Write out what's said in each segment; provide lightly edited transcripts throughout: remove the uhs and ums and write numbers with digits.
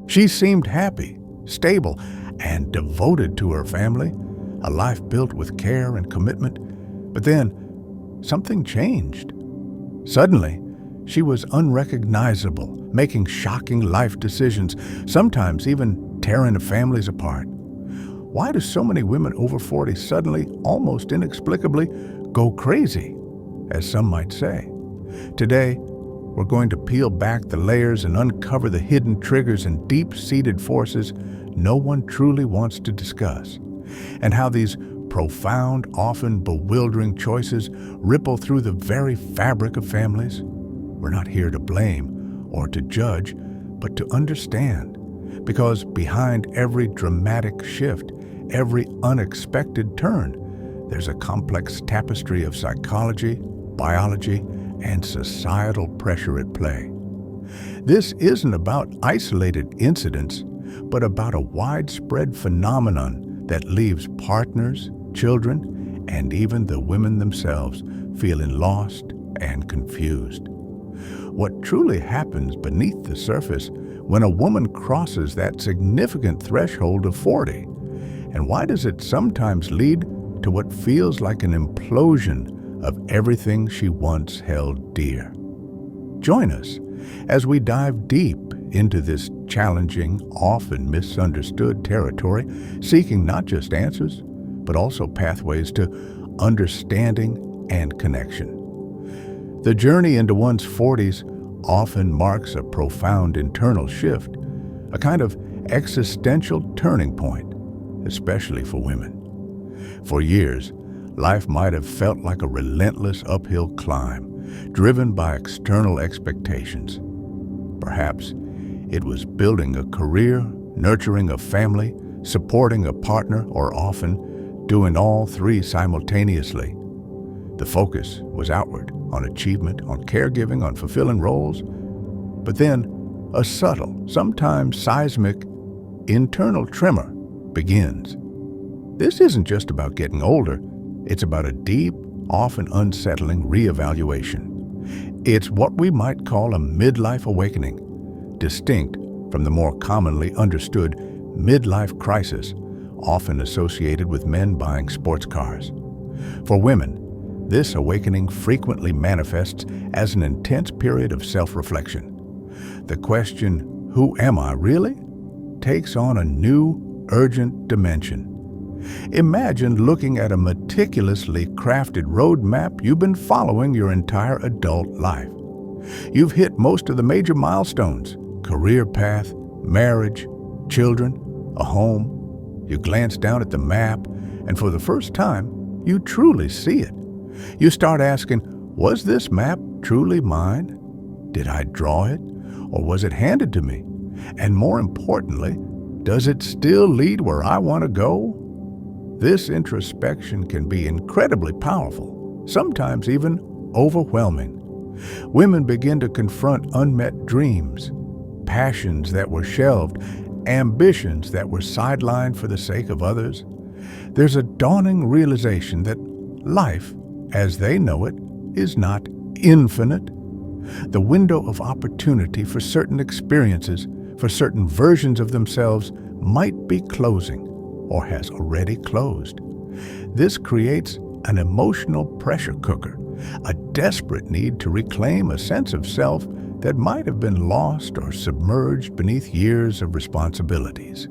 She seemed happy, stable, and devoted to her family, a life built with care and commitment. But then, something changed. Suddenly, she was unrecognizable, making shocking life decisions, sometimes even tearing families apart. Why do so many women over 40 suddenly, almost inexplicably, go crazy, as some might say? Today, we're going to peel back the layers and uncover the hidden triggers and deep-seated forces no one truly wants to discuss, and how these profound, often bewildering choices ripple through the very fabric of families. We're not here to blame or to judge, but to understand, because behind every dramatic shift, every unexpected turn, there's a complex tapestry of psychology, biology, and societal pressure at play. This isn't about isolated incidents, but about a widespread phenomenon that leaves partners, children, and even the women themselves feeling lost and confused. What truly happens beneath the surface when a woman crosses that significant threshold of 40? And why does it sometimes lead to what feels like an implosion of everything she once held dear? Join us as we dive deep into this challenging, often misunderstood territory, seeking not just answers, but also pathways to understanding and connection. The journey into one's 40s often marks a profound internal shift, a kind of existential turning point, especially for women. For years, life might have felt like a relentless uphill climb, driven by external expectations. Perhaps it was building a career, nurturing a family, supporting a partner, or often doing all three simultaneously. The focus was outward, on achievement, on caregiving, on fulfilling roles. But then, a subtle, sometimes seismic, internal tremor begins. This isn't just about getting older. It's about a deep, often unsettling reevaluation. It's what we might call a midlife awakening, distinct from the more commonly understood midlife crisis, often associated with men buying sports cars. For women, this awakening frequently manifests as an intense period of self-reflection. The question, "Who am I really?" takes on a new, urgent dimension. Imagine looking at a meticulously crafted roadmap you've been following your entire adult life. You've hit most of the major milestones: career path, marriage, children, a home. You glance down at the map, and for the first time, you truly see it. You start asking, was this map truly mine? Did I draw it, or was it handed to me? And more importantly, does it still lead where I want to go? This introspection can be incredibly powerful, sometimes even overwhelming. Women begin to confront unmet dreams, passions that were shelved, ambitions that were sidelined for the sake of others. There's a dawning realization that life, as they know it, is not infinite. The window of opportunity for certain experiences, for certain versions of themselves, might be closing, or has already closed. This creates an emotional pressure cooker, a desperate need to reclaim a sense of self that might have been lost or submerged beneath years of responsibilities.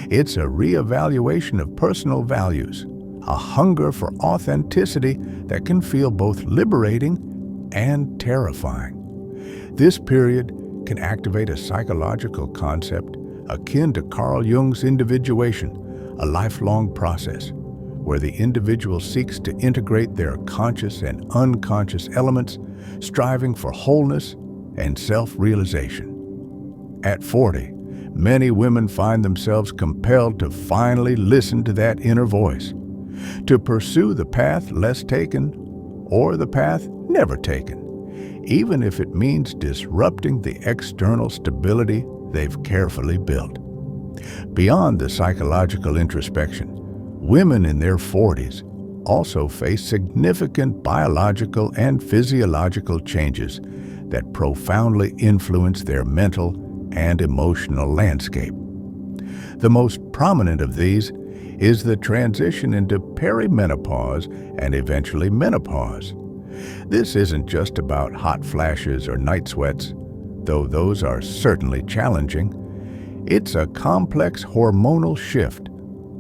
It's a reevaluation of personal values, a hunger for authenticity that can feel both liberating and terrifying. This period can activate a psychological concept akin to Carl Jung's individuation, a lifelong process where the individual seeks to integrate their conscious and unconscious elements, striving for wholeness and self-realization. At 40, many women find themselves compelled to finally listen to that inner voice, to pursue the path less taken or the path never taken, even if it means disrupting the external stability they've carefully built. Beyond the psychological introspection, women in their 40s also face significant biological and physiological changes that profoundly influence their mental and emotional landscape. The most prominent of these is the transition into perimenopause and eventually menopause. This isn't just about hot flashes or night sweats, though those are certainly challenging. It's a complex hormonal shift,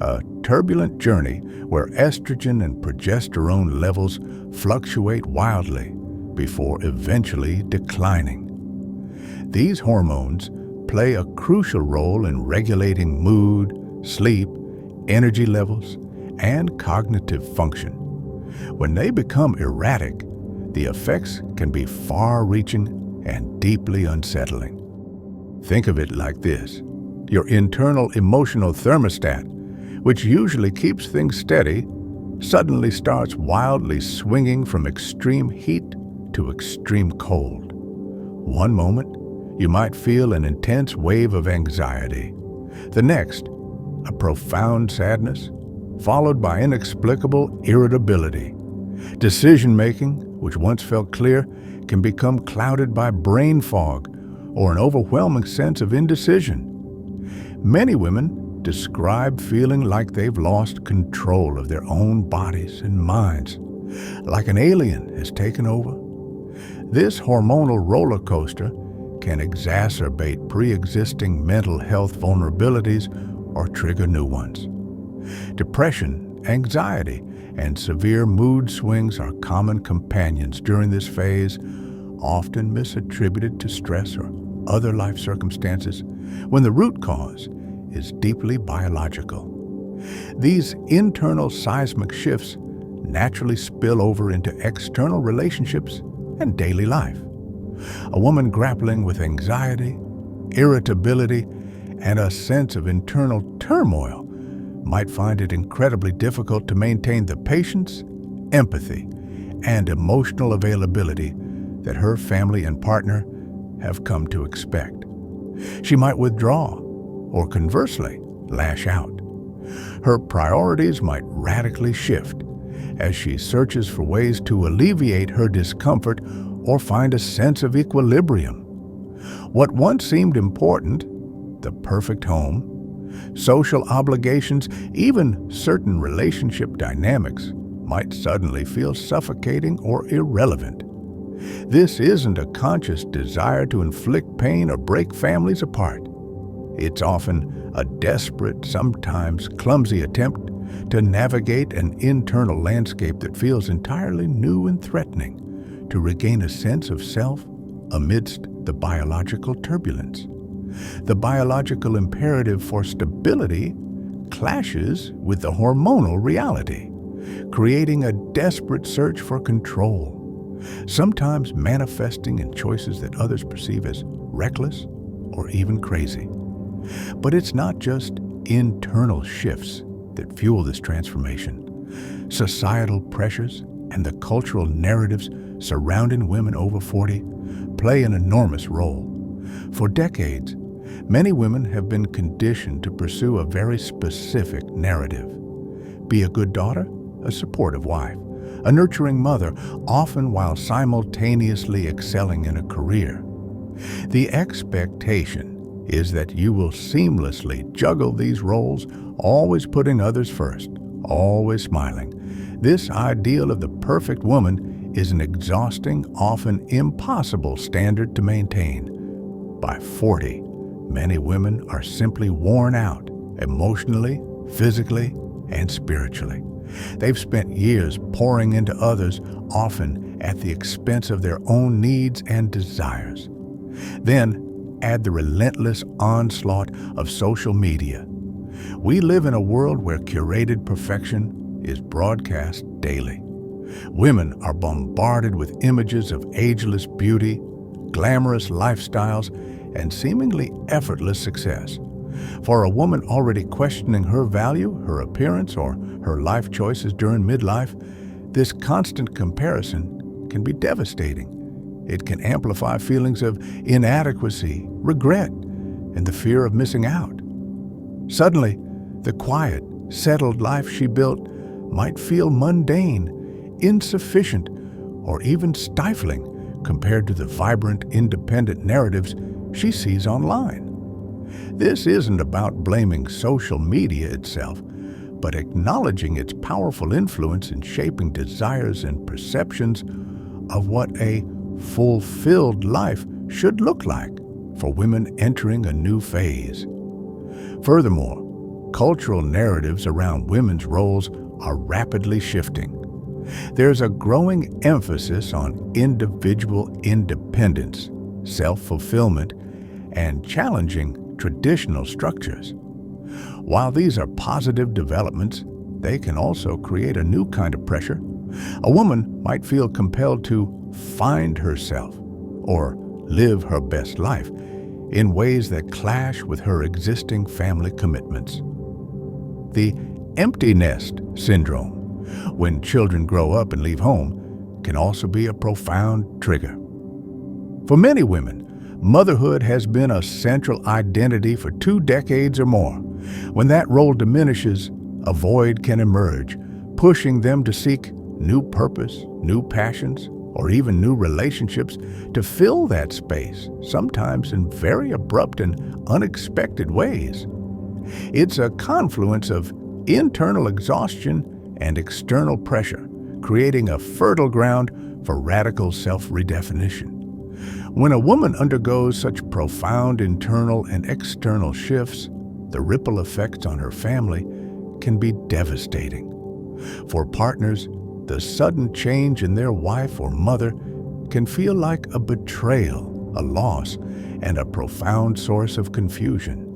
a turbulent journey where estrogen and progesterone levels fluctuate wildly before eventually declining. These hormones play a crucial role in regulating mood, sleep, energy levels, and cognitive function. When they become erratic, the effects can be far-reaching and deeply unsettling. Think of it like this: your internal emotional thermostat, which usually keeps things steady, suddenly starts wildly swinging from extreme heat to extreme cold. One moment, you might feel an intense wave of anxiety. The next, a profound sadness, followed by inexplicable irritability. Decision-making, which once felt clear, can become clouded by brain fog or an overwhelming sense of indecision. Many women describe feeling like they've lost control of their own bodies and minds, like an alien has taken over. This hormonal roller coaster can exacerbate pre-existing mental health vulnerabilities or trigger new ones. Depression, anxiety, and severe mood swings are common companions during this phase, often misattributed to stress or other life circumstances, when the root cause is deeply biological. These internal seismic shifts naturally spill over into external relationships and daily life. A woman grappling with anxiety, irritability, and a sense of internal turmoil might find it incredibly difficult to maintain the patience, empathy, and emotional availability that her family and partner have come to expect. She might withdraw, or conversely, lash out. Her priorities might radically shift as she searches for ways to alleviate her discomfort or find a sense of equilibrium. What once seemed important, the perfect home, social obligations, even certain relationship dynamics, might suddenly feel suffocating or irrelevant. This isn't a conscious desire to inflict pain or break families apart. It's often a desperate, sometimes clumsy attempt to navigate an internal landscape that feels entirely new and threatening, to regain a sense of self amidst the biological turbulence. The biological imperative for stability clashes with the hormonal reality, creating a desperate search for control, sometimes manifesting in choices that others perceive as reckless or even crazy. But it's not just internal shifts that fuel this transformation. Societal pressures and the cultural narratives surrounding women over 40 play an enormous role. For decades, many women have been conditioned to pursue a very specific narrative. Be a good daughter, a supportive wife, a nurturing mother, often while simultaneously excelling in a career. The expectation is that you will seamlessly juggle these roles, always putting others first, always smiling. This ideal of the perfect woman is an exhausting, often impossible standard to maintain. By 40, many women are simply worn out, emotionally, physically, and spiritually. They've spent years pouring into others, often at the expense of their own needs and desires. Then, add the relentless onslaught of social media. We live in a world where curated perfection is broadcast daily. Women are bombarded with images of ageless beauty, glamorous lifestyles, and seemingly effortless success. For a woman already questioning her value, her appearance, or her life choices during midlife, this constant comparison can be devastating. It can amplify feelings of inadequacy, regret, and the fear of missing out. Suddenly, the quiet, settled life she built might feel mundane, insufficient, or even stifling compared to the vibrant, independent narratives she sees online. This isn't about blaming social media itself, but acknowledging its powerful influence in shaping desires and perceptions of what a fulfilled life should look like for women entering a new phase. Furthermore, cultural narratives around women's roles are rapidly shifting. There's a growing emphasis on individual independence, self-fulfillment, and challenging traditional structures. While these are positive developments, they can also create a new kind of pressure. A woman might feel compelled to find herself or live her best life in ways that clash with her existing family commitments. The empty nest syndrome, when children grow up and leave home, can also be a profound trigger. For many women, motherhood has been a central identity for 2 decades or more. When that role diminishes, a void can emerge, pushing them to seek new purpose, new passions, or even new relationships to fill that space, sometimes in very abrupt and unexpected ways. It's a confluence of internal exhaustion and external pressure, creating a fertile ground for radical self-redefinition. When a woman undergoes such profound internal and external shifts, the ripple effects on her family can be devastating. For partners, the sudden change in their wife or mother can feel like a betrayal, a loss, and a profound source of confusion.